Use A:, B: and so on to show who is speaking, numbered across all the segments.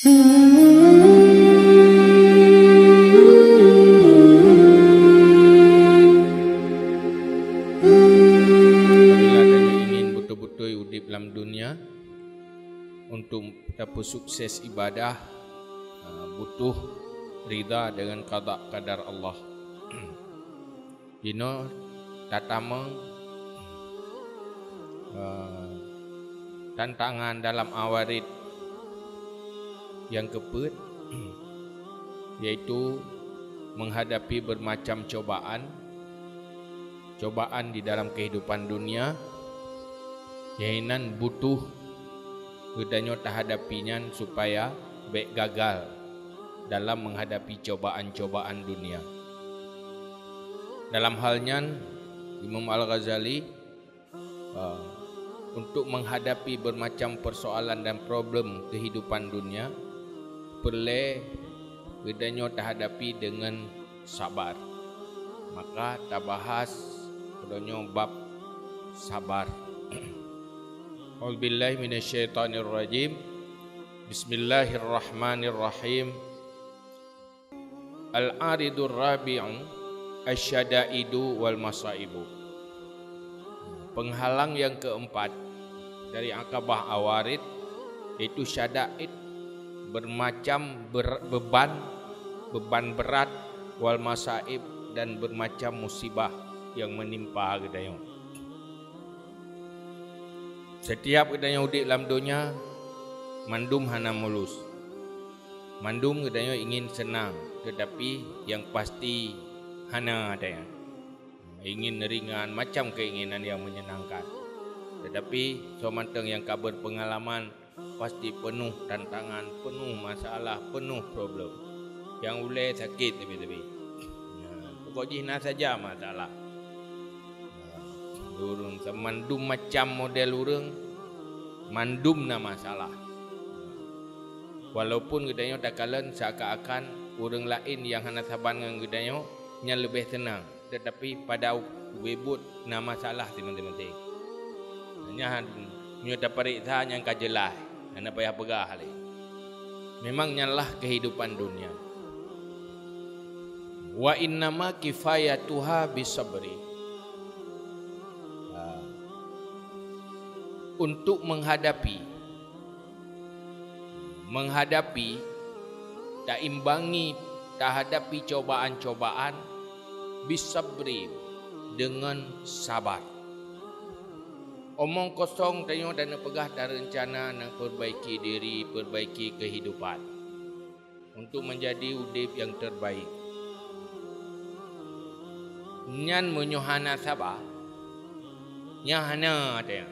A: ingin betul-betul hidup dalam dunia untuk dapat sukses ibadah, butuh rida dengan qada qadar Allah. Dino tatama tantangan dalam awarid yang keput yaitu menghadapi bermacam cobaan di dalam kehidupan dunia, yainan butuh kedanyo terhadapinya supaya baik gagal dalam menghadapi cobaan-cobaan dunia. Dalam halnya Imam Al-Ghazali untuk menghadapi bermacam persoalan dan problem kehidupan dunia perlu kedanyo terhadapi dengan sabar. Maka kita bahas kedanyo bab sabar. A'udzubillahi minasyaitonirrajim. Bismillahirrahmanirrahim. Al-aridur rabi'u asyadaidu wal masaibu. Penghalang yang keempat dari akabah awarid yaitu syadaid, bermacam beban berat, wal masaib, dan bermacam musibah yang menimpa kedayo. Setiap kedayo hidup dalam dunia mandum hana mulus. Mandum kedayo ingin senang, tetapi yang pasti hana ada yang ingin ringan, macam keinginan yang menyenangkan. Tetapi somanteng yang kabar pengalaman pasti penuh tantangan, penuh masalah, penuh problem. Yang ulai sakit tepi-tepi. Pokok jina saja masalah. Urung semandum macam model urang, mandum na masalah. Walaupun gedanyo takalan seakan-akan urang lain yang hana saban dengan gedanyo nya lebih senang, tetapi pada webut na masalah teman-teman. Hanya nyo tapariksa yang kajelah, hana payah pegah le. Memang nyalah kehidupan dunia. Wa innama kifayatuha bisabri. Untuk menghadapi tak imbangi, tak hadapi cobaan-cobaan bisabri, dengan sabar. Omong kosong tanya dan pegah dan rencana nak perbaiki diri, perbaiki kehidupan untuk menjadi udip yang terbaik. Nyan menyohana sabar, nyahana ada.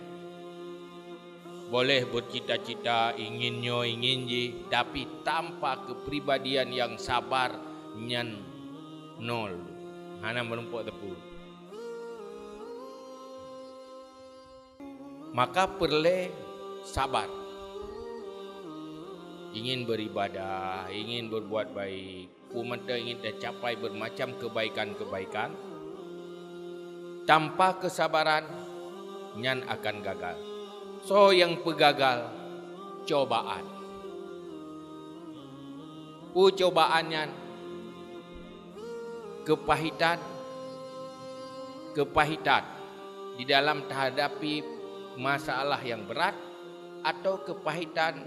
A: Boleh bercita-cita, ingin ji, tapi tanpa kepribadian yang sabar, nyan nol. Hana menumpuk tepu. Maka perlu sabar. Ingin beribadah, ingin berbuat baik, umata ingin tercapai bermacam kebaikan-kebaikan. Tanpa kesabaran, nyan akan gagal. So yang pegagal, cobaan. Cobaannya kepahitan di dalam menghadapi masalah yang berat, atau kepahitan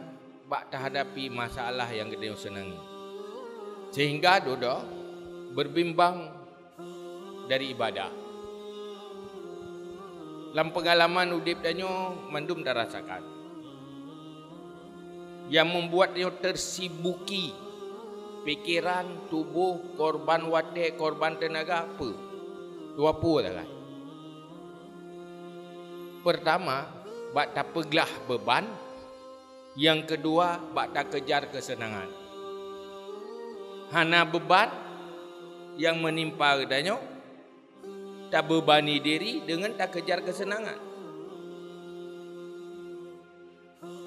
A: bak terhadapi masalah yang kita senangi. Sehingga dodo berbimbang dari ibadah. Dalam pengalaman udip danyo mandum dah rasakan. Yang membuat dia tersibuki pikiran, tubuh, korban wadah, korban tenaga apa? Dua puluh kan. Pertama, bak tak peglah beban. Yang kedua, bak tak kejar kesenangan. Hana beban yang menimpa danyo, tak bebani diri dengan tak kejar kesenangan.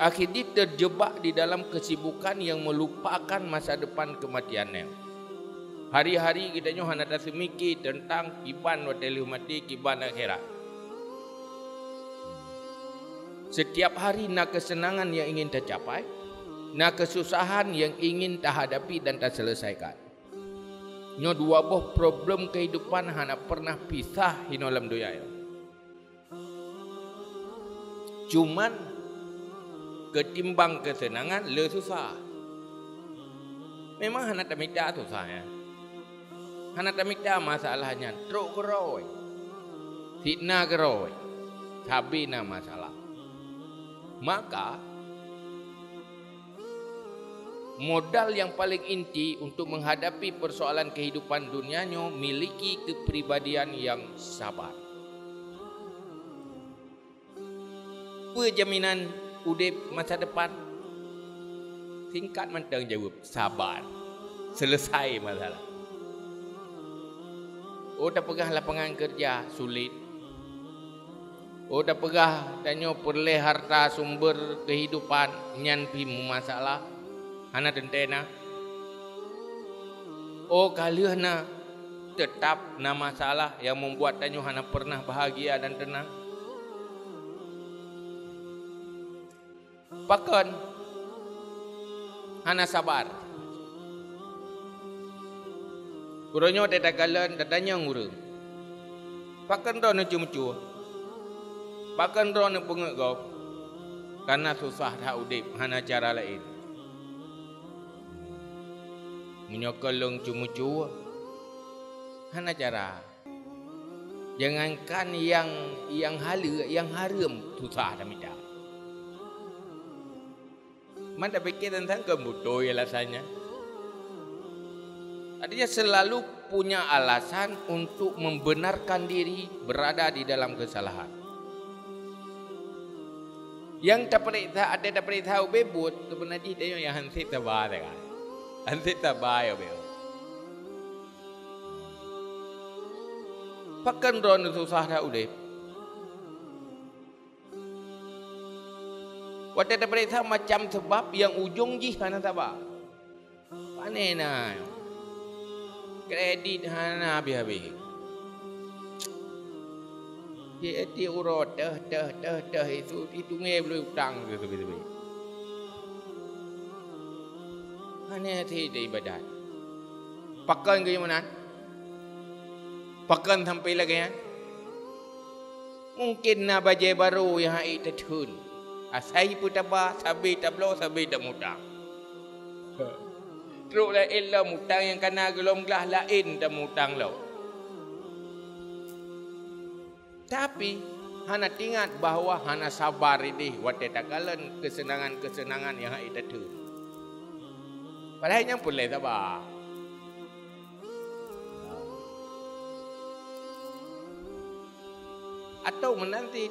A: Akhirnya terjebak di dalam kesibukan yang melupakan masa depan kematiannya. Hari-hari kita hanya tersemiki tentang kiban wadil mati, kiban akhirat. Setiap hari nak kesenangan yang ingin tercapai, na kesusahan yang ingin tak hadapi dan tak selesaikan. Nyo dua boh problem kehidupan hana pernah pisah hino dalam dunia yo. Cuman ketimbang kesenangan le susah. Memang hana tamita susahnya. Hana tamita masalahnya truk keroi. Fitnah keroi. Sabina masalah. Maka modal yang paling inti untuk menghadapi persoalan kehidupan dunianya miliki kepribadian yang sabar. Apa jaminan udip masa depan? Singkat mentang jawab, sabar. Selesai masalah. Oh dah pegah lapangan kerja, sulit. Oh dah pegah danyo perleh harta sumber kehidupan, nyan pi masalah. Hana tentena. Oh kaliana tetap na masalah yang membuat danyo hana pernah bahagia dan tenang. Pakan hana sabar. Kuronyo tetagalan dadanya ngurung. Pakan ro na cumucu. Pakan ro na pengegau. Karena susah dah udip hana cara lain. Menyokolong cumucu hana cara. Jangankan yang hala, yang haram susah dah minta. Mana fikir tentang kemudoy alasannya. Artinya selalu punya alasan untuk membenarkan diri berada di dalam kesalahan. Yang tak pernah tahu bebut sebenarnya dia yang hansip tabar kan. Hansip tabar ya bel. Pakan ron susah dah udip. Waktu tak pernah tahu macam sebab yang ujung jih hana tabar. Panena. Kredit hana habis-habis. Dia urut dah itu ngai boleh hutang ke tepi-tepi. Hanya tidak ibadat. Pakan ke mana? Pakan sampai lagi ya. Mungkin na bajai baru yang hai tertun. Asai pun tabah, sabi tablo, sabi tak mutang. Teruk lain lah mutang yang kena gelom gelah lain tak mutang lah. Tapi hana ingat bahawa hana sabar ini waktu takalan kesenangan-kesenangan yang hai tertun. Padahal yang boleh sabar. Atau menanti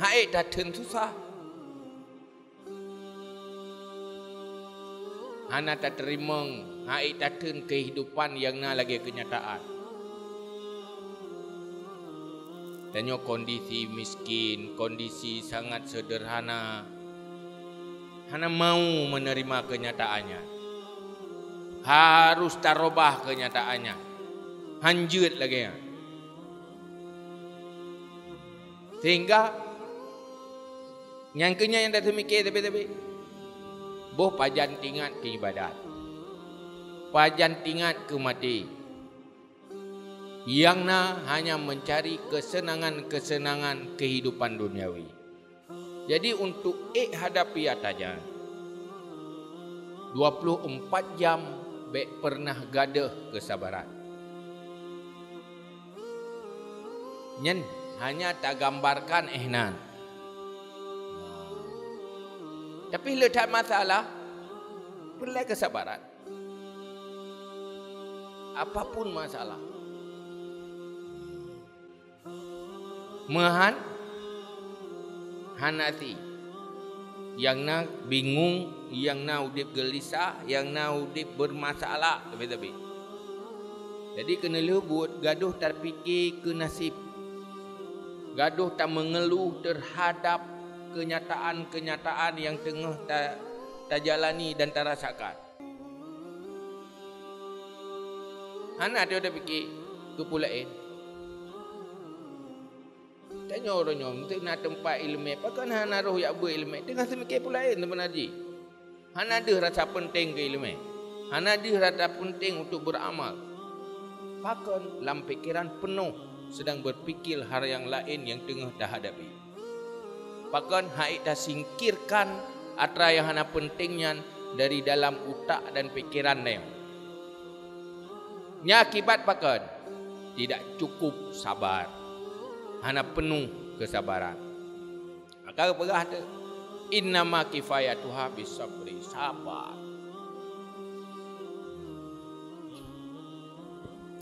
A: hai tertun susah. Hana tak terima hai tertun kehidupan yang na lagi kenyataan. Dan yo kondisi miskin, kondisi sangat sederhana. Hana mau menerima kenyataannya. Harus tarobah kenyataannya. Hanjut lagi ya. Sehingga yang kenya yang dah semikir tapi boh pajan tingat ke ibadat. Pajan tingat ke mati. Yang na hanya mencari kesenangan-kesenangan kehidupan duniawi. Jadi untuk hadapi ataja 24 jam baik pernah gadah kesabaran. Nyen hanya tak gambarkan ehnan. Tapi letak masalah perlu kesabaran. Apapun masalah. Mahan hanati yang na bingung, yang na udip gelisah, yang na udip bermasalah tapi. Jadi kena lebut gaduh terfikir ke nasib. Gaduh tak mengeluh terhadap kenyataan-kenyataan yang tengah tak jalani dan tak rasakan. Hana dia dah fikir kepulain. tanya orangnya untuk nak tempat ilmu. Pakan hana roh yak buat ilmu. Dengan semikir pula teman haji. Hana ada rasa penting ke ilmu. Hana ada rasa penting untuk beramal. Pakan dalam fikiran penuh sedang berfikir hal yang lain yang tengah dah hadapi. Pakan haid dah singkirkan atra yang hana pentingnya dari dalam utak dan fikiran dia. Nya akibat pakan tidak cukup sabar. Hana penuh kesabaran. Maka pegah tu innama kifayatuha bisabri, sabar.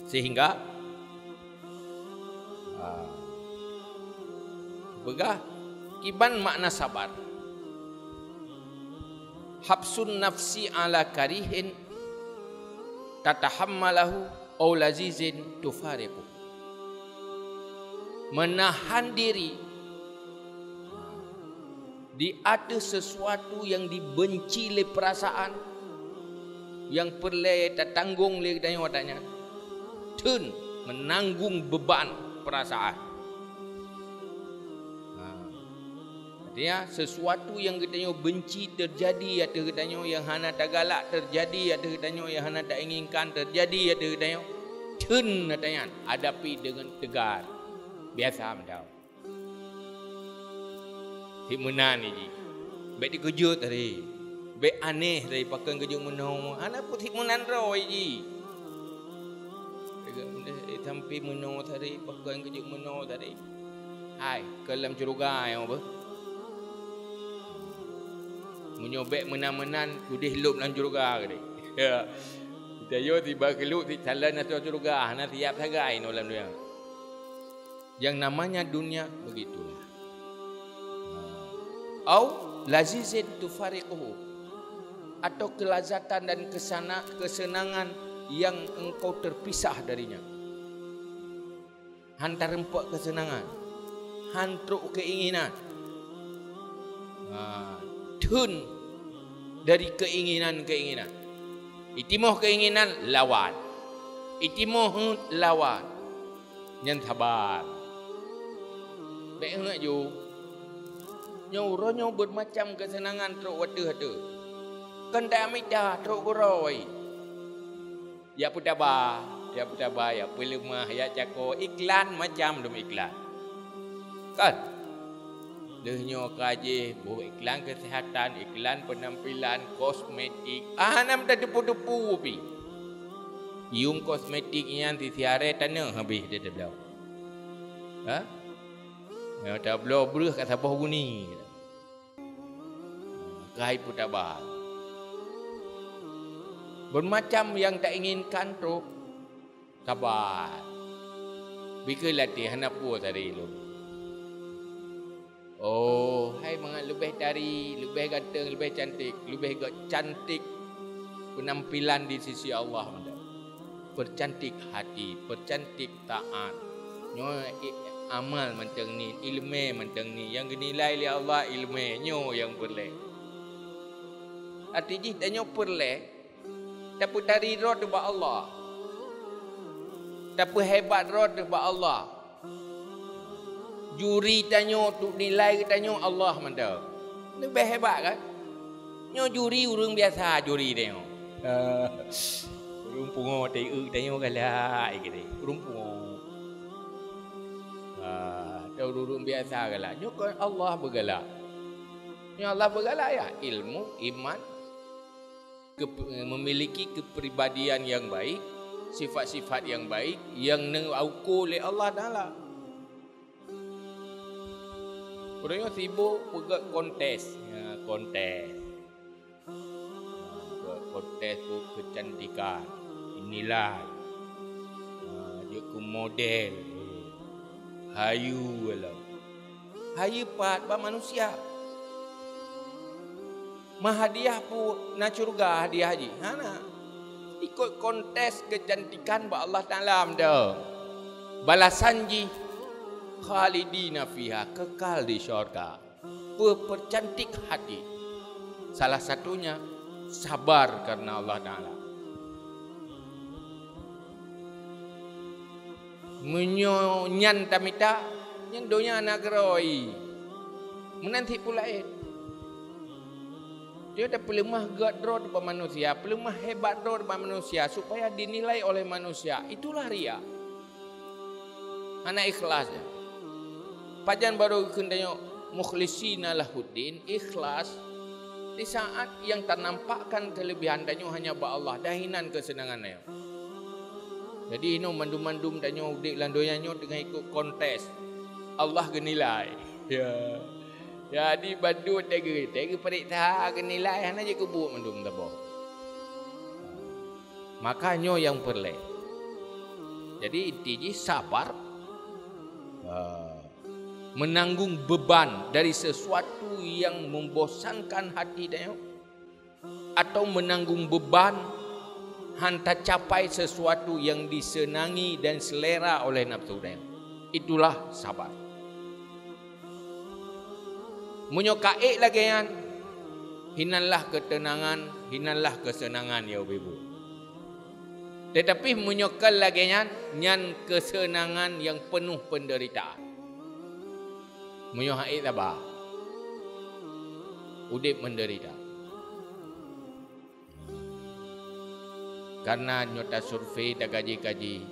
A: Sehingga pegah kiban makna sabar. Habsun nafsi ala karihin tatahammalahu aw lazizin tufariqu. Menahan diri di atas sesuatu yang dibenci oleh perasaan, yang perlu tertanggung oleh wadanya, dan menanggung beban perasaan. Artinya sesuatu yang katanya benci terjadi, ada katanya yang hana tak galak terjadi, ada katanya yang hana tak inginkan terjadi, ada katanya dan katanya hadapi dengan tegar. Biasa mendau. Himunan ni ji. Baik dikejut tadi. Baik aneh tadi pakai kejut menau. Anak pun himunan roy ji. Sampai menau tadi pakai kejut menau tadi. Hai, kelam curuga yang apa? Menyobek menan-menan kudih lup dalam curuga tadi. Ya. Kita yo tiba keluk di jalan atau curuga, nak tiap sagai nolam dia. Yang namanya dunia begitulah. Au lazizin tufariquhu, atau kelazatan dan kesenangan yang engkau terpisah darinya. Hantar rempuk kesenangan, hantruk keinginan. Tun dari keinginan-keinginan. Itimoh keinginan lawan. Itimoh lawan. Yang sabar. Baik enggak ju. Nyo bermacam kesenangan teruk wadah-wadah. Kan dah amida teruk goroi. Ya putaba, ya pelemah, ya cako iklan macam dum iklan. Kan? Dehnyo kaji buat iklan kesihatan, iklan penampilan, kosmetik. Nam dah depu-depu pi. Yung kosmetik yang disiare tanah habis dia dah belau. Ha? Ya dah belau berah kat sabah guni. Kai putaba. Bermacam yang tak inginkan tu sabar. Bika latih hana puas hari lu. Oh, hai mangat lebih dari, lebih ganteng, lebih cantik penampilan di sisi Allah. Percantik hati, percantik taat. Nyo amal macam ni, ilmu macam ni, yang dinilai oleh Allah ilmunya yang boleh. Artinya tanya boleh, tapi dari roh dekat Allah, tapi hebat roh dekat Allah. Juri tanya tu nilai tanya Allah manda. Lebih hebat kan? Nyo juri urang biasa juri dia. Urang pungo tanya galak gitu. Urang pungo. Urang biasa galak. Nyo kan Allah bergalak. Nyo Allah bergalak ya ilmu, iman, memiliki kepribadian yang baik, sifat-sifat yang baik yang diukur oleh Allah Taala. Orangnya sibuk pergi kontes, ya, kontes tu kecantikan, inilah dia ku model, hayu lah, hayu pat ba manusia. Mahadiah pun nak surga hadiah haji. Hana ikut kontes kecantikan ba Allah Taala dah. Balasan ji khalidina fiha, kekal di syurga. Percantik hati. Salah satunya sabar karena Allah Taala. Menyonyan tamita Yang donya anak geroi. Menanti pula dia ada pelemah gadro depan manusia, pelemah hebat do depan manusia supaya dinilai oleh manusia. Itulah ria. Anak ikhlas. Pajan baru kendanya mukhlisina lahuddin, ikhlas di saat yang ternampakkan kelebihan danyo hanya ba Allah, dahinan kesenangan danyo. Jadi ino mandum-mandum danyo udik landoyanyo dengan ikut kontes. Allah genilai. Ya. Jadi badut tega periksa genilai hana je kebuk mandum tabo. Makanya yang perle. Jadi intinya sabar. Menanggung beban dari sesuatu yang membosankan hati dia atau menanggung beban hantar capai sesuatu yang disenangi dan selera oleh nafsu dia. Itulah sabar. Menyokaik lagi yang hinanlah ketenangan, hinanlah kesenangan ya ibu. Tetapi menyokal lagi yang kesenangan yang penuh penderitaan. Menyokaik tabah. Udip menderita. Karena nyota survei tak kaji-kaji.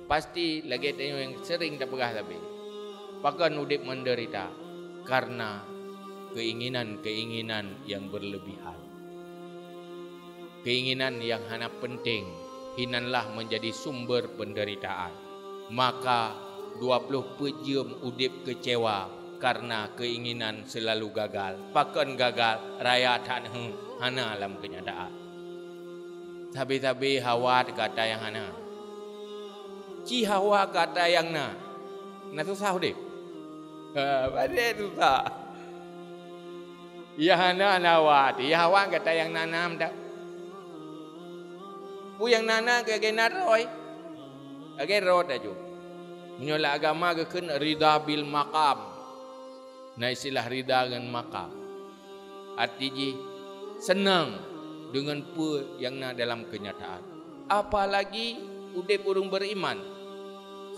A: Pasti lagi tengok yang sering tak pegah tapi. Bahkan udip menderita. Karena keinginan-keinginan yang berlebihan. Keinginan yang hanya penting. Hinanlah menjadi sumber penderitaan. Maka 20 pejam udip kecewa. Karena keinginan selalu gagal. Bahkan gagal raya tak hana dalam kenyataan. Tapi hawa kata yang hana. Ci hawa kata yang na. Nah susah udip. Pada susah. Ya hana nawat. Ya hawa kata yang nanam tak. Bu yang nana ke genaroi. Age rod aja. Menyolat agama ke kena rida bil maqam. Nah istilah rida dengan maqam. Artinya senang dengan apa yang na dalam kenyataan. Apalagi udip urung beriman.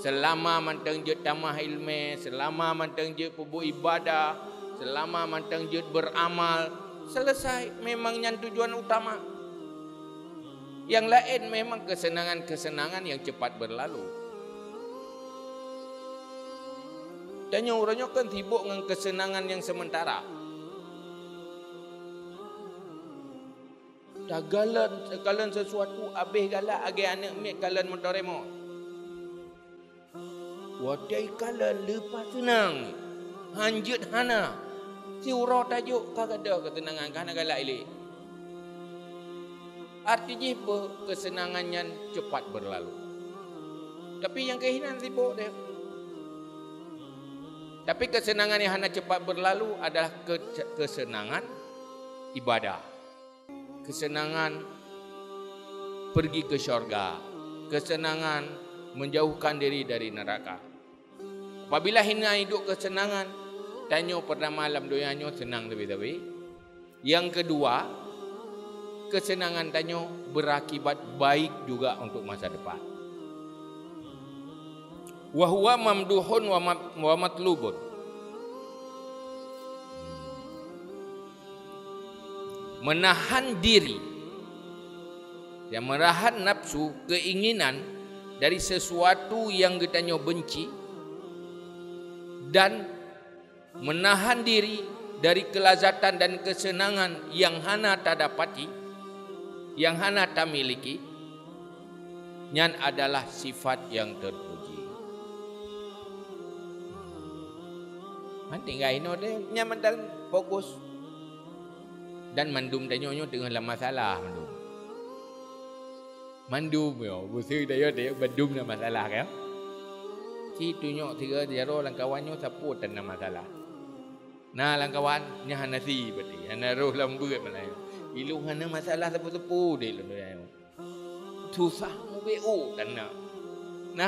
A: Selama mantang je tamah ilmu, selama mantang je pubu ibadah, selama mantang je beramal, selesai memang yang tujuan utama. Yang lain memang kesenangan-kesenangan yang cepat berlalu. Dan yang orangnya kan sibuk dengan kesenangan yang sementara. Dah galan sesuatu habis galak agi anak mek galan motoremo. Wadai galan lepas senang. Hanjut hana. Si urau tajuk kagak ada ketenangan karena galak ili. Artinya apa? Kesenangannya cepat berlalu. Tapi yang kehinan sibuk dia. Tapi kesenangan yang hanya cepat berlalu adalah kesenangan ibadah. Kesenangan pergi ke syurga. Kesenangan menjauhkan diri dari neraka. Apabila hina hidup kesenangan, tanya pertama alam doyanyo senang lebih-lebih. Yang kedua, kesenangan tanya berakibat baik juga untuk masa depan. Wa huwa mamduhun wa matlubun. Menahan diri, yang menahan nafsu, keinginan dari sesuatu yang kita benci dan menahan diri dari kelazatan dan kesenangan yang hana tak dapati, yang hana tak miliki, nyan adalah sifat yang terpuji. Tinggal ino dia nyaman dan fokus. Dan mandum dan nyonyo dengan masalah mandum. Mandum yo, busi dia mandum na masalah kan. Si tunjuk tiga jaro langkawannya sapu dan na masalah. Nah langkawan nya nasi berarti. Ana roh lambut malai. Ilu hana masalah sapu-sapu dia lu ayo. Susah mu BU dan na.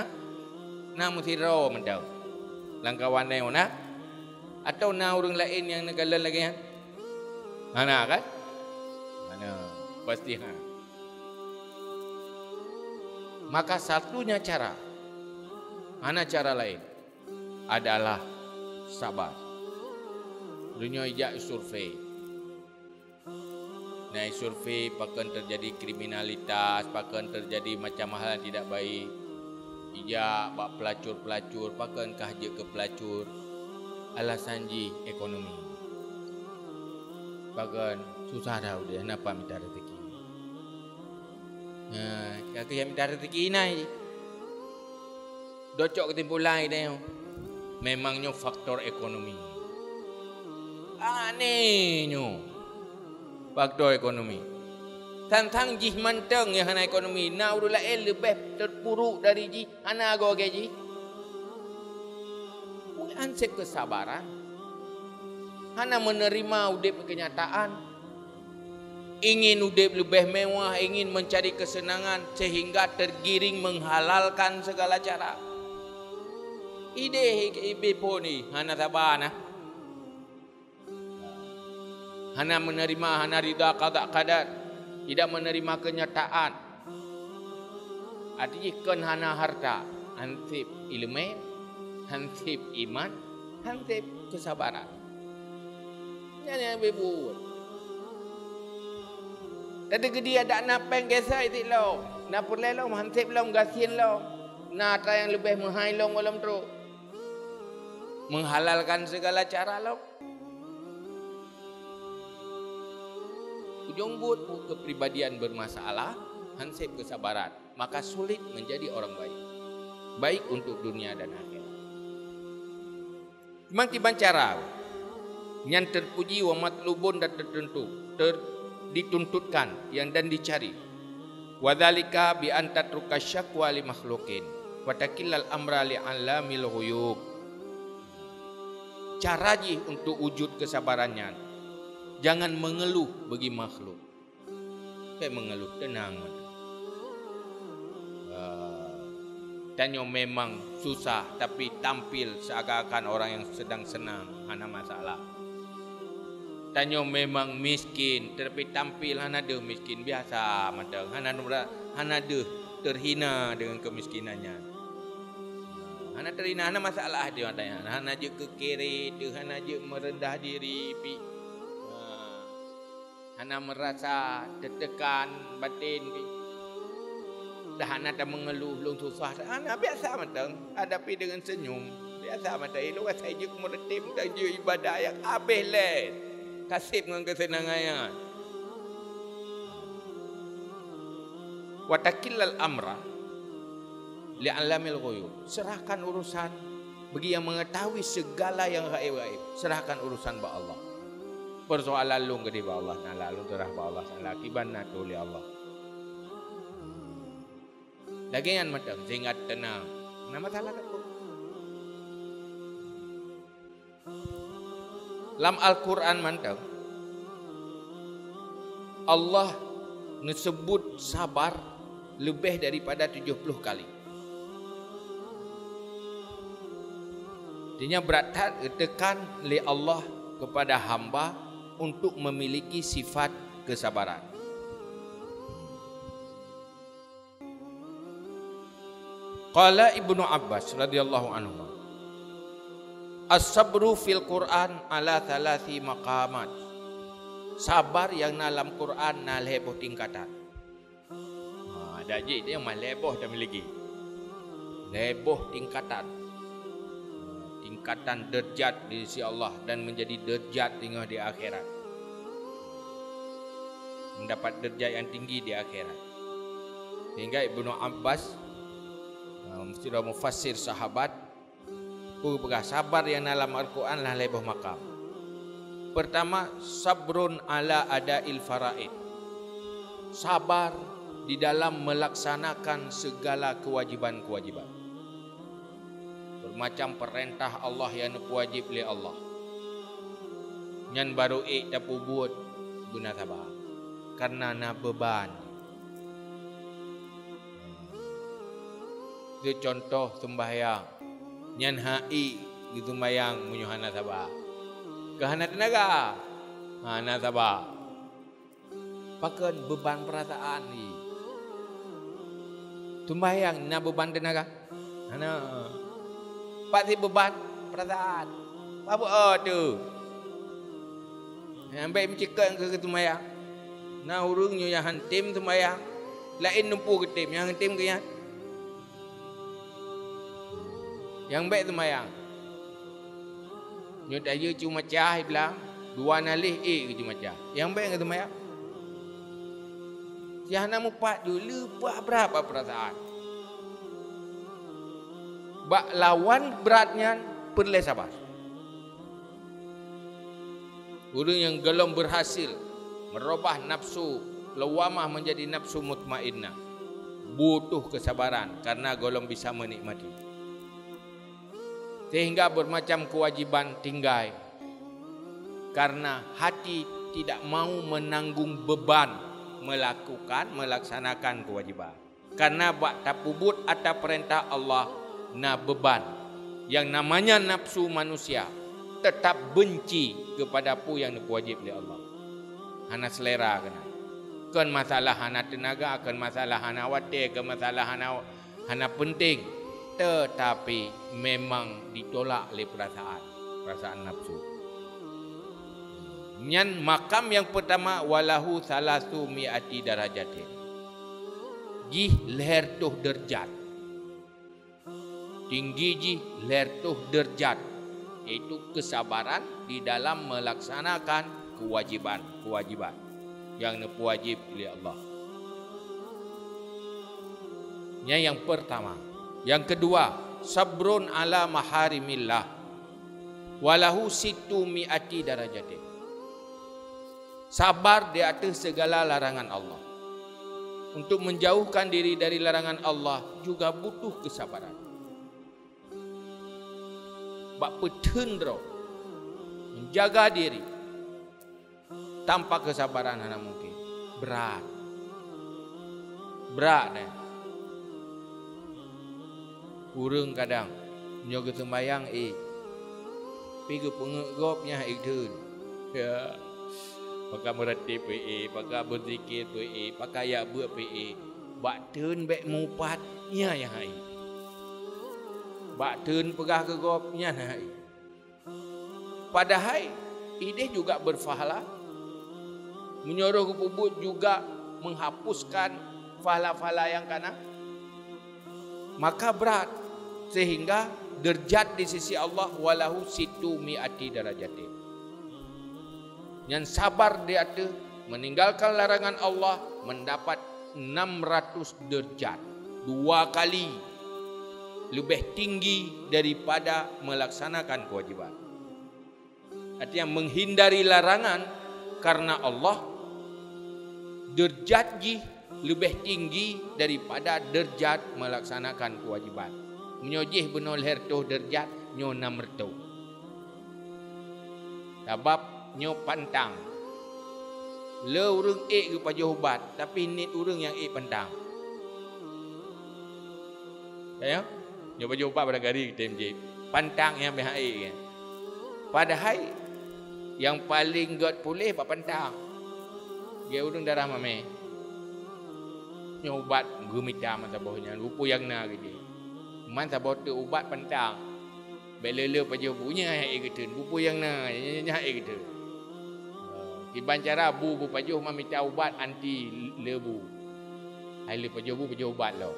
A: Nah mesti ro mendau. Langkawan dia na. Atau na orang lain yang negala lagi kan. Mana kan? Mana? Pasti ha. Maka satunya cara. Mana cara lain? adalah sabar. Dunia ijak survei. Naik survei, bahkan terjadi kriminalitas, bahkan terjadi macam hal yang tidak baik. Ijak bak pelacur-pelacur, bahkan kahja ke pelacur. Alasan ji ekonomi. Bahkan susah dah dia nampak minta rezeki. Kakak yang minta rezeki ni. Docok ketimpulan dia. Memangnya faktor ekonomi. Anehnya faktor ekonomi. Tantang jih manteng yang hana ekonomi. Naudullah lebih terpuruk dari jih. Hana go ke jih. Mungkin ansep kesabaran. Hana menerima udip kenyataan. Ingin udip lebih mewah, ingin mencari kesenangan sehingga tergiring menghalalkan segala cara. Ide ibu ni hana sabar nah. Hana menerima, hana rida qada qadar, tidak menerima kenyataan. Artinya kan hana harta, hansip ilmu, hansip iman, hansip kesabaran. Ini yang berbuat. Tadi dia ada napeng gesa itu lo, napur lelong hansip long gasin long, nata yang lebih menghailong malam tu, menghalalkan segala cara lo. Ujung buat kepribadian bermasalah, hansip kesabaran, maka sulit menjadi orang baik. Baik untuk dunia dan akhirat. Memang tiba cara yang terpuji wa matlubun dan tertentu, dituntutkan yang dan dicari. Wadzalika bi antatruka syakwa li makhluqin wa takillal amra li alamil ghuyub. Cara ji untuk wujud kesabarannya, jangan mengeluh bagi makhluk. Kayak mengeluh, tenang. Tanya memang susah tapi tampil seakan-akan orang yang sedang senang, hana masalah. Tanya memang miskin tapi tampil hana ada miskin biasa macam hana ada terhina dengan kemiskinannya. Hana terhina, hana masalah dia tanya. Hana je kekeret, hana je merendah diri, hana merasa tertekan batin. Dah hana tak mengeluh long susah. Hana biasa macam hadapi dengan senyum. Biasa macam itu saya je meretim tak je ibadah yang habis let. Kasih dengan kesenangan. Wa takillal amra li alamil ghuyub. Serahkan urusan bagi yang mengetahui segala yang gaib-gaib. Serahkan urusan ba Allah. Persoalan lu gede ba Allah taala, lu terah ba Allah taala, akibatna tu li Allah. Lagian macam sehingga tenang. Nama salah tak pun. Dalam Al-Quran mantap Allah disebut sabar lebih daripada 70 kali. Artinya berat tekan oleh Allah kepada hamba untuk memiliki sifat kesabaran. Qala Ibnu Abbas radhiyallahu anhu, as-sabru fil Quran ala thalathi maqamat. Sabar yang dalam Quran na leboh tingkatan. Ada je dia mah leboh dah miliki. Leboh tingkatan. Tingkatan derajat di sisi Allah dan menjadi derajat tinggal di akhirat. Mendapat derajat yang tinggi di akhirat. Sehingga Ibnu Abbas mesti mufassir sahabat sabar yang dalam Al-Quran lah leboh makam. Pertama, sabrun ala ada'il faraid. Sabar di dalam melaksanakan segala kewajiban-kewajiban. Bermacam perintah Allah yang wajib oleh Allah. Yang baru tapi buat guna sabar. Karena na beban. Itu contoh sembahyang. Nyan hai gitu mayang munyuhana sabar. Kehana tenaga. Hana sabar. Pakai beban perasaan ni. Tumbayang na beban tenaga. Hana. Pak si beban perasaan. Apa tu? Ambil mencekak ke sembahyang. Nah urungnya yang hantim sembahyang. Lain numpu ke tim, yang hantim ke yang baik sembahyang. Nyo daya cuma cah bilang, dua nalih ke cuma cah. Yang baik ke sembahyang. Yang nak mupat dulu berapa perasaan. Bak lawan beratnya perlu sabar. Orang yang belum berhasil merubah nafsu lawamah menjadi nafsu mutmainnah butuh kesabaran karena belum bisa menikmati. Sehingga bermacam kewajiban tinggai karena hati tidak mau menanggung beban melaksanakan kewajiban. Karena bak tapubut atas perintah Allah na beban yang namanya nafsu manusia tetap benci kepada apa yang wajib oleh Allah. Hana selera kena. Kan masalah hana tenaga, kan masalah hana watir, kan masalah hana penting. Tetapi memang ditolak oleh perasaan nafsu. Yang makam yang pertama walahu salasu mi'ati darajatin. Jih leher tuh derjat. Tinggi jih leher tuh derjat. Itu kesabaran di dalam melaksanakan kewajiban yang wajib oleh Allah. Yang pertama. Yang kedua, sabrun ala maharimillah walahu situ mi'ati darajatin. Sabar di atas segala larangan Allah. Untuk menjauhkan diri dari larangan Allah juga butuh kesabaran. Bak petendro menjaga diri tanpa kesabaran hanya mungkin berat deh. Urang kadang nyoga sembayang pergi pengegopnya ikut ya pakai meratib pakai berzikir pakai ayat buat bak turn back mupatnya ya hai. Bak turn pegah ke gopnya hai. Padahal ini juga berfahala. Menyuruh ke pubut juga menghapuskan fahala-fahala yang kanan. Maka berat sehingga derajat di sisi Allah walahu situ mi'ati darajatin. Yang sabar di atas meninggalkan larangan Allah mendapat 600 derajat. 2 kali lebih tinggi daripada melaksanakan kewajiban. Artinya menghindari larangan karena Allah derajat lebih tinggi daripada derajat melaksanakan kewajiban. Menyojih benol hertoh derajat nyo 600. Sebab nyo pantang. Le urang ke pajah ubat tapi nit urang yang pantang. Ya? Nyo pajah ubat pada gari kita MJ. Pantang yang BHI kan. Padahal yang paling god pulih pak pantang. Dia urang darah mame. Nyo ubat gemita masa bawahnya rupa yang na gitu. Man sabot tu ubat pantang. Belele pajah punya gitu. Rupa yang na nya gitu. Iban cara bu pajah mamita ubat anti lebu. Hai le pajah ubat lo.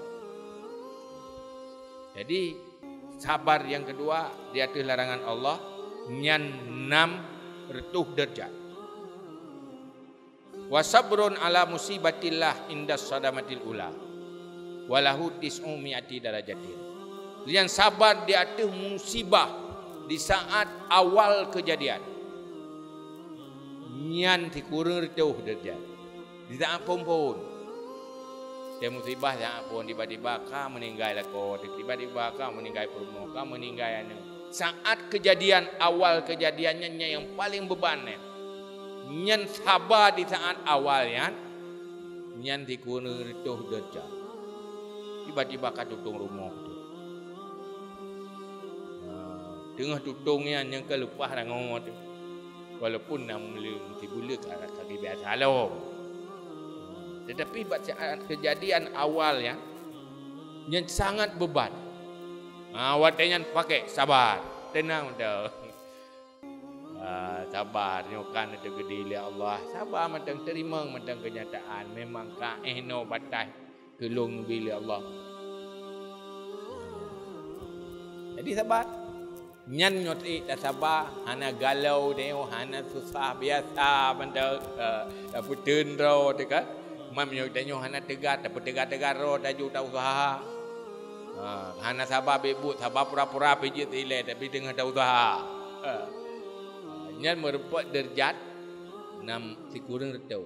A: Jadi sabar yang kedua di atas larangan Allah nyan 600 derajat. Wa sabrun ala musibatillah indas sadamatil ula walahu tis'u mi'ati darajatin. Yang sabar di atas musibah di saat awal kejadian nyan dikurang rituh derajat. Di saat pompon dia musibah yang pun tiba-tiba kau meninggal lako, tiba-tiba kau meninggal perumo, kau meninggal anu. Saat kejadian awal kejadiannya yang paling bebannya, nyan sabar di saat awalnya, nyan dikurang rituh derajat. Tiba-tiba kau tutung rumah tu. Tengah tutungnya yang kelupah rangon tu. Walaupun nam belum tibula kaki biasa lo. Tetapi bacaan kejadian awalnya yang sangat beban. Awatnya pakai sabar. tenang dah. Sabar nyokan itu gede oleh Allah. Sabar matang terima matang kenyataan. Memang no batas kelung bila Allah. Jadi sabar. Nyan nyoti dah sabar. Hana galau dia, hana susah biasa benda putun ro dekat. Mam nyok danyo hana tegar, tapi tegar ro daju tak usaha. Hana sabar bebut, sabar pura-pura pijit ile tapi tengah tak usaha. Nyan merupakan derjat nam si kurang retau.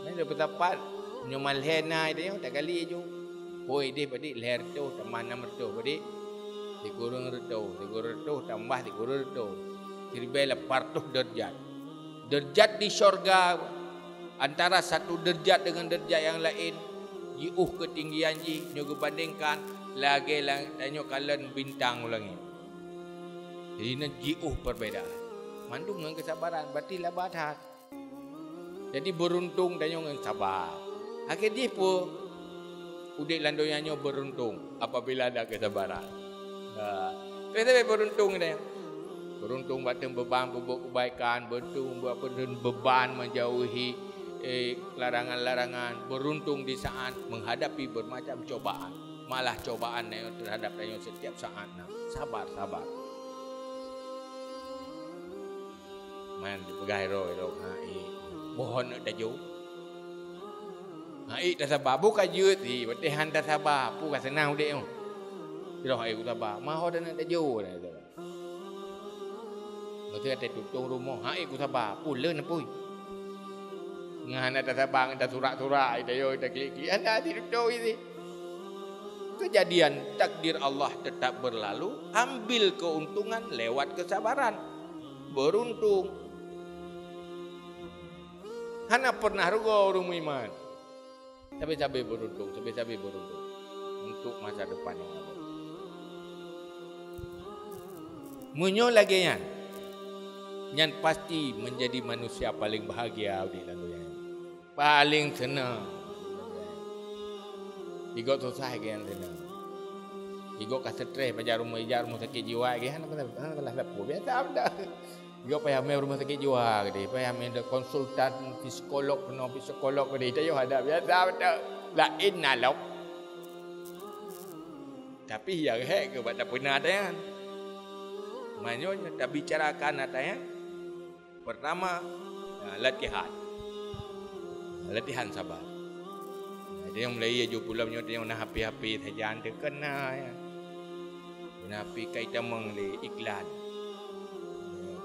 A: Ni dapat dapat nyomal hena dia tak kali ju. Hoi dia padi leher tu tambah 6 retau padi. Si kurang retau tambah si kurang retau. Seribai 800 derjat. Derjat di syurga antara satu derjat dengan derjat yang lain. Jiuh ketinggian ji nyogo bandingkan lagi tanyo kalian bintang ulangi. Jadi nak jiuh perbedaan. Mandung dengan kesabaran, berarti labahat. Jadi beruntung dan yang sabar. Akhirnya pun udik landoyannya beruntung apabila ada kesabaran. Kita beruntung dia. Beruntung batang beban bubuk kebaikan, beruntung buat beban menjauhi larangan-larangan. Beruntung di saat menghadapi bermacam cobaan. Malah cobaan terhadap dia setiap saat. Sabar. Man dipegai ro mohon nak daju dah sabar bukan je ti betihan dah sabar pu kan senang dik tu iro ai ku sabar maho dah nak daju dah tu betul ada tutung rumah ku sabar pu leun pui ngana dah sabar dah surat-surat dah yo dah klik anda di tutung ini kejadian takdir Allah tetap berlalu ambil keuntungan lewat kesabaran beruntung. Hana pernah rugo rumah iman. Sampai beruntung untuk masa depan yang akan. Munyo lagi yan pasti menjadi manusia paling bahagia di dalam dunia. Paling senang. Igo susah gian senang. Igo ka stres baca rumah sakit jiwa gian hana biasa dah. Yo payah mai rumah sakit jiwa gede, payah mai konsultan psikolog, psikolog gede, dia ada biasa betul. Lain nalok. Tapi yang ke pada pernah ada kan. Maknanya tak bicarakan ada ya. Pertama latihan. Latihan sabar. Dia yang mulai je pulamnya dia yang nak happy saja anda kena ya. Nak happy kaitan mengle iklan.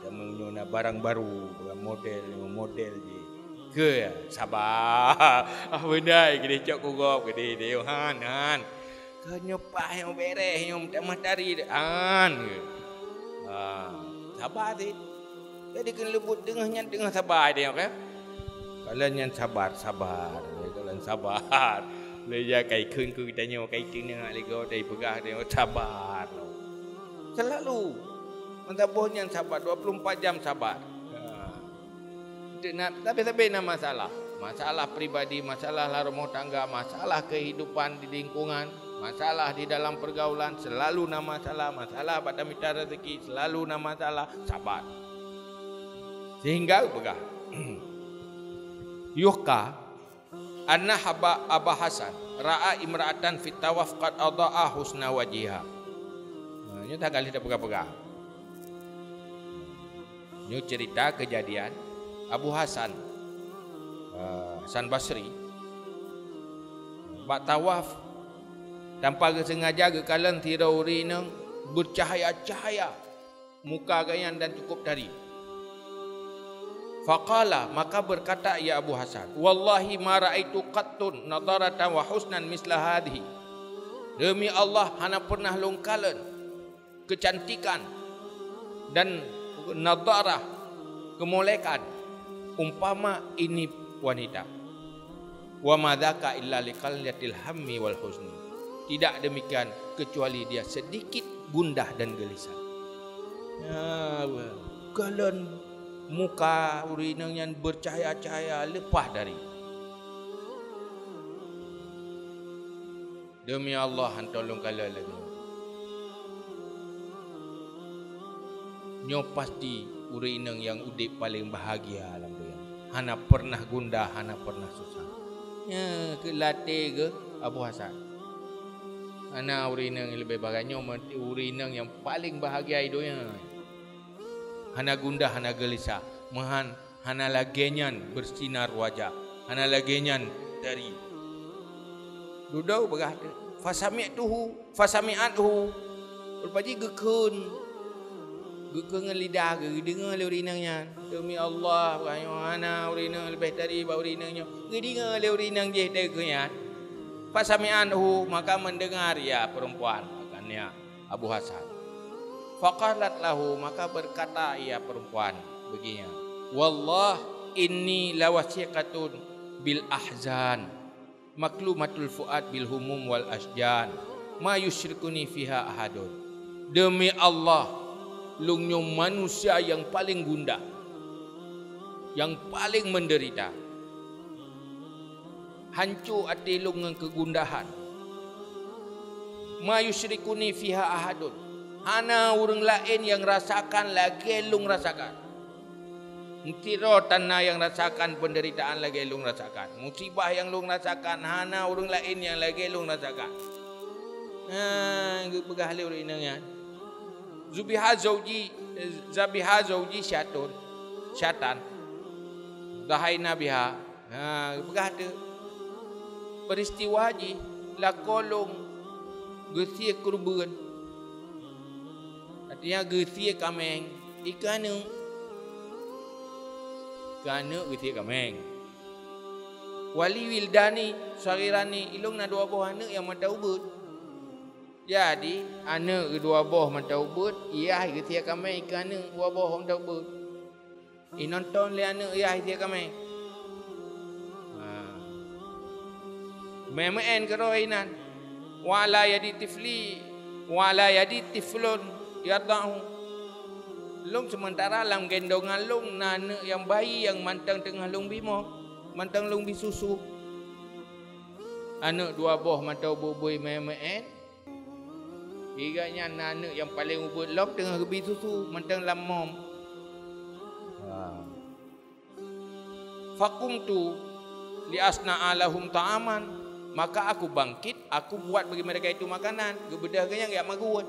A: Mengguna barang baru, model je. Ke sabar. Benda gede cok kugop gede dia han. Kenyo pah yang beres yang tak matahari han. Sabar sih. Jadi kena lebut tengah sabar dia kan. Kalian yang sabar. Kalian sabar. Leja kai khun ku kita nyo kai tengah lego dai pegah dia sabar. Selalu Mentah yang sabar 24 jam sabar. Tapi nak masalah. Masalah pribadi, masalah rumah tangga, masalah kehidupan di lingkungan, masalah di dalam pergaulan, selalu nak masalah pada mitra rezeki, selalu nak masalah, sabar. Sehingga begah. Yuhka anna haba Aba Hasan ra'a imra'atan fit tawaf qad adaa husna wajiha. Ini tak kali dah pegang-pegang. Ini cerita kejadian Abu Hasan Hasan Basri buat tawaf tanpa sengaja ke kalan tirauri nang bercahaya-cahaya muka gayan dan cukup dari. Faqala maka berkata ya Abu Hasan, wallahi ma raaitu qattun nadaratan wa husnan misla hadhihi. Demi Allah hana pernah longkalan kecantikan dan nadarah kemolekan umpama ini wanita. Wa madzaka illa liqallatil hammi wal husni. Tidak demikian kecuali dia sedikit gundah dan gelisah. Ya, kalian muka urinang yang bercahaya-cahaya lepas dari. Demi Allah tolong kalian lagi. nyo pasti uri inang yang udip paling bahagia alam dunia. Hana pernah gundah, hana pernah susah. Ya, ke latih ke Abu Hasan. Hana uri inang yang lebih bahagia, uri inang yang paling bahagia hidupnya. Hana gundah, hana gelisah. Mahan hana lagenyan bersinar wajah. Hana lagenyan dari dudau berkata fasami'atuhu berpaji gekun lidah dengar le urinangnya demi Allah ana urinang lebih dari bau urinangnya dengar le urinang je teganya fasami'atuhu maka mendengar ya perempuan akannya Abu Hasan faqalat lahu maka berkata ia perempuan begini wallah inni lawasiqatun bil ahzan maklumatul fuad bil humum wal asjan ma yusyrikuni fiha ahadun. Demi Allah, lungnyo manusia yang paling gundah, yang paling menderita. Hancur hati lung dengan kegundahan. Ma yusyrikuni fiha ahadun. Hana orang lain yang rasakan lagi lung rasakan. Tiro tanah yang rasakan penderitaan lagi lung rasakan. Musibah yang lung rasakan hana orang lain yang lagi lung rasakan. Begah le orang inangnya. Zabiha zauji syaitan. Dahaina biha. Begah tu. Peristiwa ji lakolong gesia kurban. Artinya gesia kameng ikanu Gana uti kameng. Wali wildani sarirani ilung na dua buah anak yang mata ubud. Jadi anak dua buah mata ubud, ia uti kameng ikana dua buah mata ubud. Inonton le anak ia uti kameng. Memen keroinan. Wala yadi tiflun yadahu. Long sementara dalam gendongan long nana yang bayi yang mantang tengah long bimo, mantang long bisusu. Anak dua buah mata bubui memen. Iganya nana yang paling ubud long tengah bisusu, mantang lamom. Faqumtu li asna'a lahum ta'aman, maka aku bangkit, aku buat bagi mereka itu makanan. Gebedahnya enggak maguan.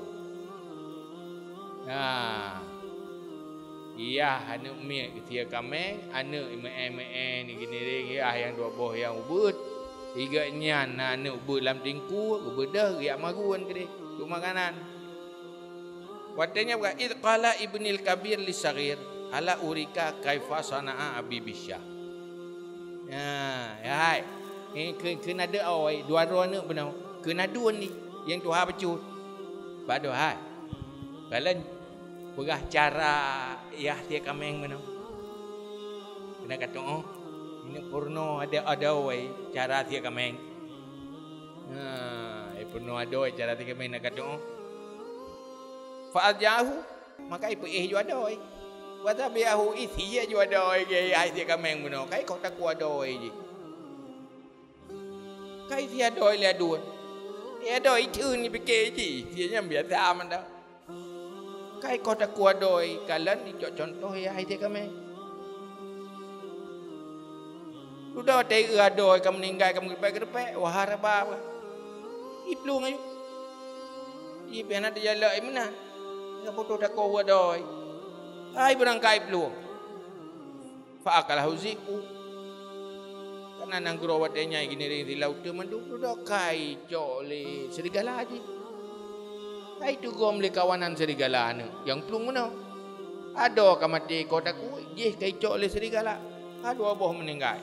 A: Iya, anak umi ketia kami, anak ime ni gini dia yang dua buah yang ubud. Iganya anak ubud dalam tingku, gebedah riak maguan ke dia, tu makanan. Watanya berkata, "Idh qala ibnil kabir li saghir, ala urika kaifa sana'a abi bisyah." Hai. Ni kena ada awai, dua anak benar. Kena dua ni yang Tuhan pecut. Padu hai. Kalian berah cara ya dia kameng mana? Kena kata ini porno ada oi cara dia kameng. Porno ada oi cara dia kameng nak kata Fa'ajahu maka ipu ju ada oi. Wa tabi'ahu isi ju ada oi ke ai dia kameng mana? Kai kau tak kuat ada oi je. Kai dia ada oi le dua. Dia ada oi tu ni fikir je. Dia yang biasa man dah. Kai kau tak kuat doi kalian dijok contoh ya hai dia kami. Sudah tei doi kamu meninggal kamu gepai waharaba. Iplung ayo. I pena dia la imna. Ya foto tak kuat doi. Ai berangkai plung. Fa akalah huziku. Karena nang grawatnya gini di laut tu mandu sudah kai cole serigala aja. Itu gom le kawanan serigala anu. Yang plung mana? Ada kamati kotaku, je kai cok le serigala. Ada abuh meninggal.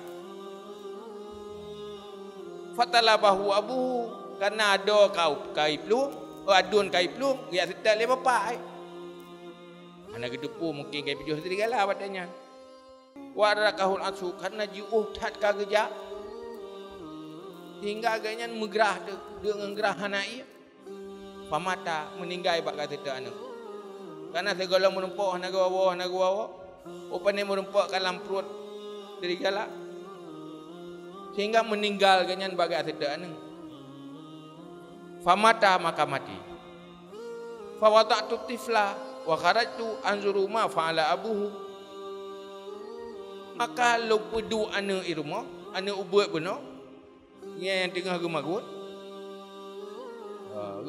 A: Fatalabahu abuhu karena ada kau kai plung, adun kai plung, dia sedar le bapak. Anak gedepu mungkin kai pijuh serigala padanya. Warakahul asu karena jiuh tat kageja. Hingga agaknya megerah dengan gerah hanai. Pamata meninggal bak kata tak anak. Karena segala menumpuk nak gawa. Upane menumpuk dalam perut serigala. Sehingga meninggal ganyan bagai kata tak anak. Famata maka mati. Fawada'tu tifla wa kharajtu anzuru ma fa'ala abuhu. Maka lu pedu ana irma, ana ubuat benar. Yang tengah gemagut.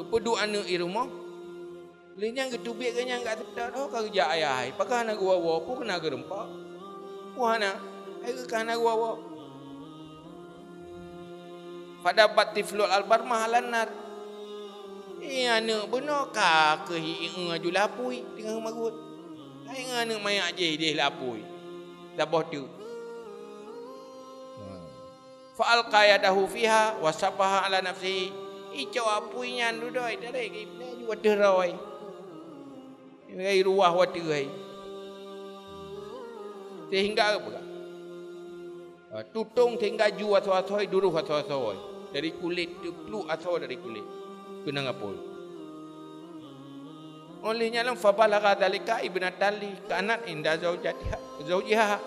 A: Pedu ana irma. Linyang ketubik kenyang kat tedak dah kerja ayah ai. Pakai nak gua pun kena gerempak. Wah nak, ai kana gua. Pada batiflul albarmah lanar. Anak benar ka ke hiing aju lapui tengah magut. Ai anak mayak je dia lapui. Dabah tu. Fa'al qayadahu fiha wa sabaha ala nafsihi. Ijo apuinya dudoi tadi ke wadah rawai. Ngai ruah wadah ai. Sehingga apa? Tutung sehingga ju atau duruh atau dari kulit tu peluk atau dari kulit. Kena ngapul. Olehnya lam fabalagha dalika ibnatali kanat inda zaujiha.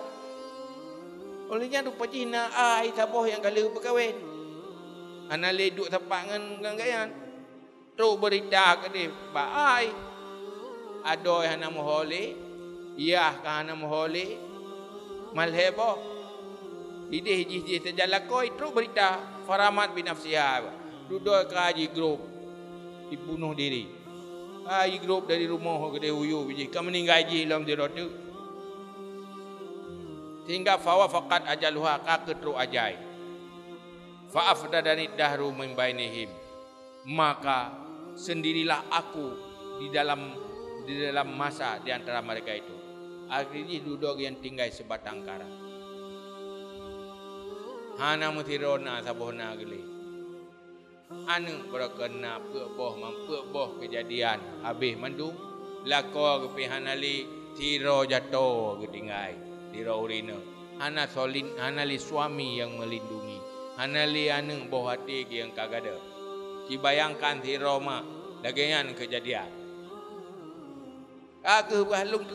A: Olehnya rupa Cina ai saboh yang kali berkahwin. Ana leduk tempat ngan gayan. Terus berita ke dia, "Ba ai adoy hana mohole, iya ka hana mohole, malhebo." Idih hiji terjalakoi terus berita Faramat bin Nafsiha. Duduk ke haji grup dibunuh diri. Haji grup dari rumah ke dia huyu biji. Kamu meninggal haji dalam dirot tu. Sehingga fawafaqat ajaluha ka ketru ajai. Fa'afdadani dahru min bainihim. Maka sendirilah aku di dalam masa di antara mereka itu. Akhirnya duduk yang tinggal sebatang kara. Hana mutirona sabohna geli. Anu berkena peuboh mampeuboh kejadian habis mandung lako ke pihanali tiro jatuh ketinggai tiro urina. Hana solin hanali suami yang melindungi. Hanali anu boh hati yang kagada. Dibayangkan tiro ma dagangan kejadian. Aku bahlung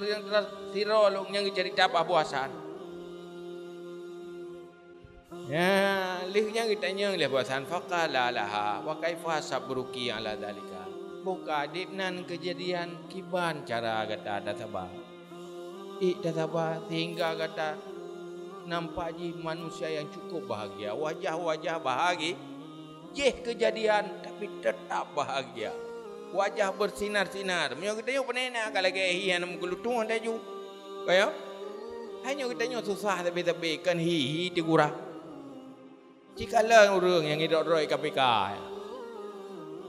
A: tiro long yang cerita pabuasan. Ya, lihnya kita nyang leh buasan faqala laha wa kaifa sabruki ala dalika. Buka dipnan kejadian kiban cara kata databa. Databa sehingga kata nampak ji manusia yang cukup bahagia, wajah-wajah bahagia. Jeh kejadian tapi tetap bahagia. Wajah bersinar-sinar. Menyo kita yo penena kalau ke hian menggelutung anda ju. Kayo? Hanya kita nyo susah tapi kan hi digurah. Jikalau orang yang hidup roy KPK,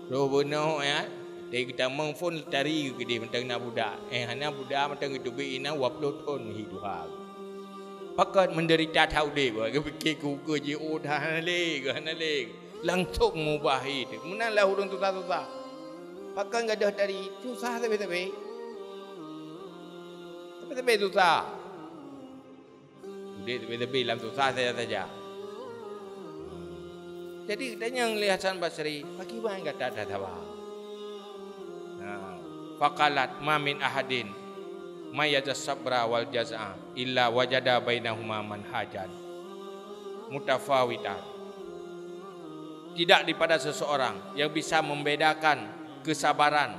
A: roh benar ya, dia kita mengfon tari ke dia mentang nak budak, hanya budak mentang itu bina 20 tahun hidup. Pakat menderita tahu dia, ke fikir kuku je dah hanaleg, langsung mubahi, menalah orang susah. Pakat enggak ada tari susah tapi susah. Dia tapi langsung susah saja. Jadi katanya ngelihat Hasan Basri, bagi bang kata ada tawa. Faqalat ma min ahadin mayyaja sabra wal jazaa illa wajada bainahuma manhajan mutafawitan. Tidak daripada seseorang yang bisa membedakan kesabaran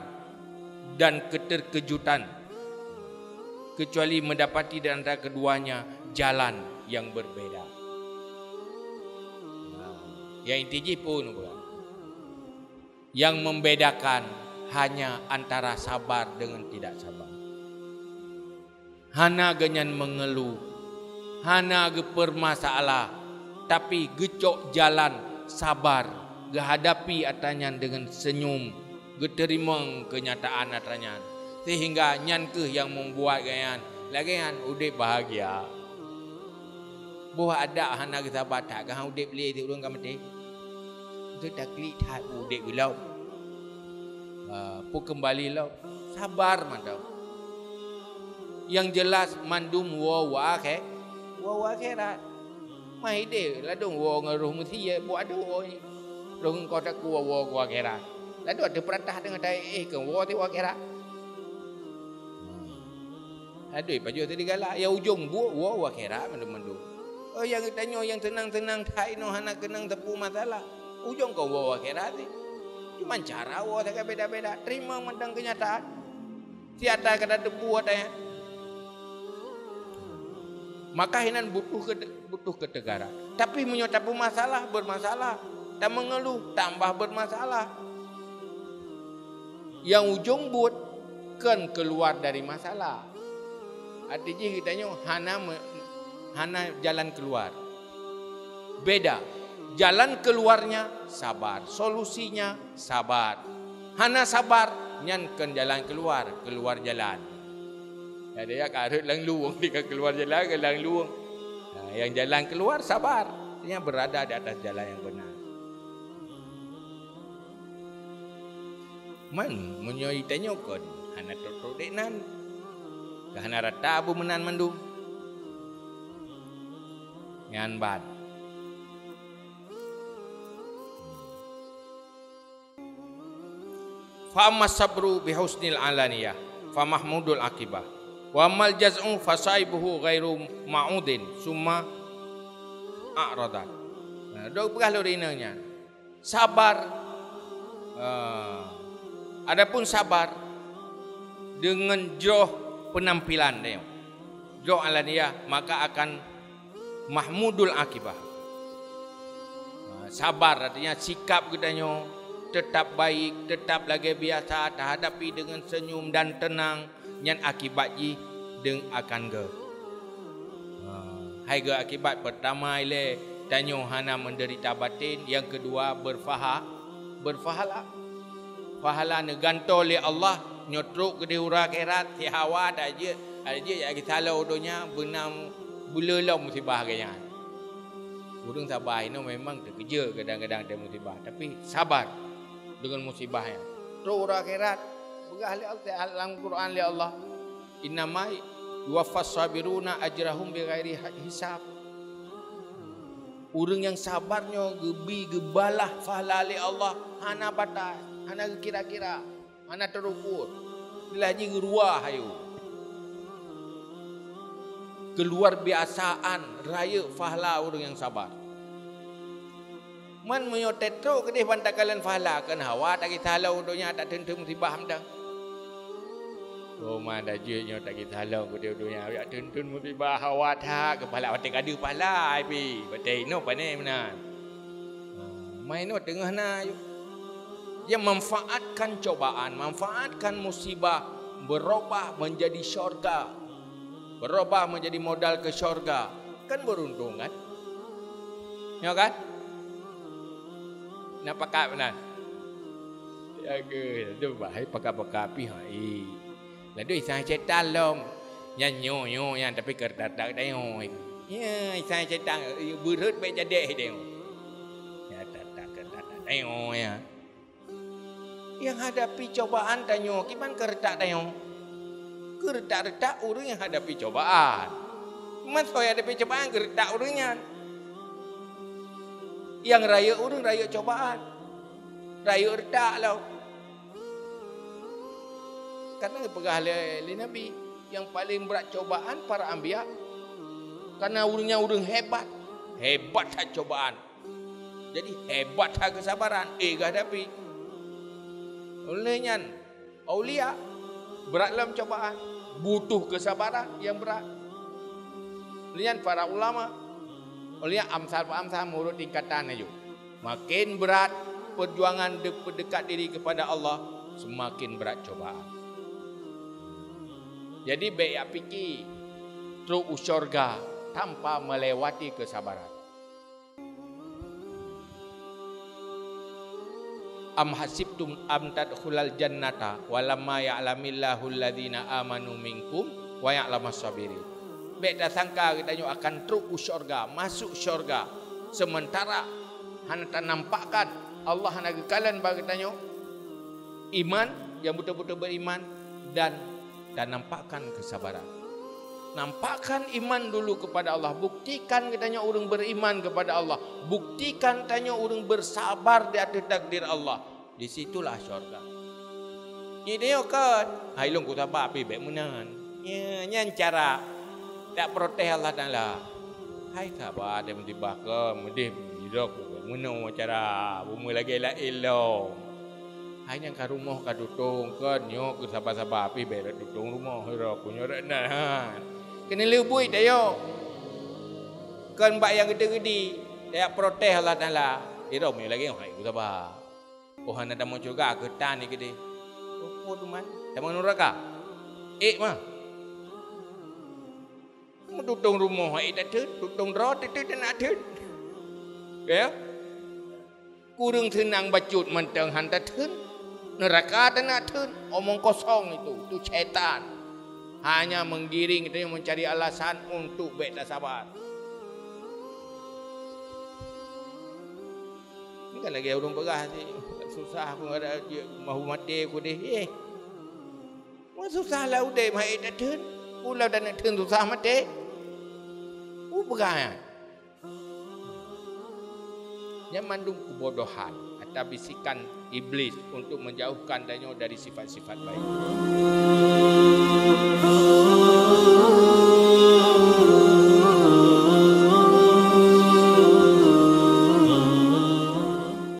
A: dan keterkejutan kecuali mendapati di antara keduanya jalan yang berbeda. Yang inti pun yang membedakan hanya antara sabar dengan tidak sabar. Hana genyan mengeluh, hana ge permasalah, tapi gecok jalan sabar, gehadapi atanya dengan senyum, geterima kenyataan atanya, sehingga nyan ke yang membuat gayan, lagian udip bahagia. Buah ada hana kita batak kan udip beli ti urang kamati. Tu dak klik hat udip bilau. Pu kembali lau. Sabar mantau. Yang jelas mandum wa akhirat. Mai de ladung wa ngaruh muti buat do. Rung kota ku wa akhirat. Lalu ada perintah dengan dai ke wa ti akhirat. Aduh baju tadi galak ya ujung wa akhirat mandum. Oh yang tanya yang tenang-tenang tak ino hana kenang tepu masalah. Ujung kau bawa akhirat ni. Cuma cara awak tak beda-beda. Terima mentang kenyataan. Tiada kata debu ada ya. Maka hinan butuh ketegaran. Tapi menyotapu masalah bermasalah, tak mengeluh tambah bermasalah. Yang ujung buat kan keluar dari masalah. Artinya kitanya hana jalan keluar. Beda. Jalan keluarnya sabar, solusinya sabar. Hana sabar nyankan jalan keluar jalan. Ada ya karut lang luang dia keluar jalan ke lang luang. Nah, yang jalan keluar sabar, artinya berada di atas jalan yang benar. Man menyoi tanya kon hana toto denan. Kahana rata abu menan mandum. Ngan bad. Fa amma sabru bihusnil alaniyah fa mahmudul akibah wa amal jaz'u fa saibuhu ghairu ma'udin summa a'radat. Nah, dok kalau rinanya sabar, adapun sabar dengan joh penampilan dia joh alaniyah maka akan mahmudul akibah. Sabar artinya sikap kitanya tetap baik, tetap lagi biasa, terhadapi dengan senyum dan tenang, yang akibat ji deng akan ge. Hai ge akibat pertama ile tanyo hana menderita batin, yang kedua berfahala. Pahala ne ganto le Allah nyotruk ke di hura akhirat ti hawa dak je. Ada je ya kita lalu donya benam bula musibah kaya. Urang sabar ini memang terkeja kadang-kadang ada musibah, tapi sabar dengan musibahnya. Terus akhirat begah li dalam Quran li Allah. Innama yuwaffas sabiruna ajrahum bighairi hisab. Urang yang sabarnya gebi gebalah pahala li Allah hana batas, hana kira-kira, hana terukur. Lagi geruah ayo. Keluar biasaan raya pahala orang yang sabar. Man menyotetro ke dia bantakalan fahala kan hawa tak kita halau donya tak tentu musibah hamdang. Oh mana jenya tak kita halau ke dia donya ya tentu musibah hawa tak kepala watik ada pala ai batai no pane menan. Main no tengah na yo. Dia memanfaatkan cobaan, manfaatkan musibah berubah menjadi syurga. Berubah menjadi modal ke syurga. Kan beruntung kan? Ya kan? Nak pakai benar. Ya ke, tu bahai pakai pi hai. Lalu isai cetan long, nyanyo yang tapi kertas tak ada yang. Ya isai cetan berut baik jadi dia. Ya tak kertas tak ada ya. Yang hadapi cobaan tanyo, kiman kertas ada yang. Kertas orang yang hadapi cobaan. Man saya hadapi cobaan kertas orangnya. Yang raya orang raya cobaan. Raya erdak lah. Karena pegah oleh Nabi. Yang paling berat cobaan para anbiya. Karena orangnya orang hebat. Hebat tak cobaan. Jadi hebat tak kesabaran. Hadapi. Olehnya aulia berat dalam cobaan. Butuh kesabaran yang berat. Olehnya para ulama. Oleh amsal menurut tingkatan aja. Makin berat perjuangan dekat diri kepada Allah, semakin berat cobaan. Jadi baik fikir terus syurga tanpa melewati kesabaran. Am hasibtum am tadkhulal jannata walamma ya'lamillahu alladhina amanu minkum wa ya'lamas sabirin. Baik dah sangka kita akan terus syurga, masuk syurga. Sementara hanya tak nampakkan Allah hanya kekalan bagi kita iman yang betul-betul beriman dan nampakkan kesabaran. Nampakkan iman dulu kepada Allah. Buktikan katanya orang beriman kepada Allah. Buktikan katanya orang bersabar di atas takdir Allah. Di situlah syurga. Ini dia kan. Hai long ku sabar api baik menan. Ya, nyan cara tak protes Allah Taala. Hai sabar dia mentibah ke mudih hidup meno cara bumi lagi la ilong. Hanya ka rumah ka dutong ke nyok ke sabar-sabar api berat dutong rumah hera punya nak ha. Kena lebui dayo. Kan mbak yang gede-gede dia protes Allah Taala. Ira me lagi hai ku sabar. Oh hana dah mau juga ke tan ni gede. Opo tu man? Tamang neraka. Mah. Mu dutong rumah hai dah tun, dutong ro tut nak tun. Ya. Kurang senang bacut mentang hanta tun. Neraka tanah tun, omong kosong itu syaitan. Hanya menggiring itu mencari alasan untuk baik tak sabar. Ini kan lagi orang perah ni, susah aku ada mahu mati aku deh. Susah lah udah mai tak tun, pulau dan nak tun susah mati. Perah. Yang mandung kebodohan atau bisikan iblis untuk menjauhkan danya dari sifat-sifat baik.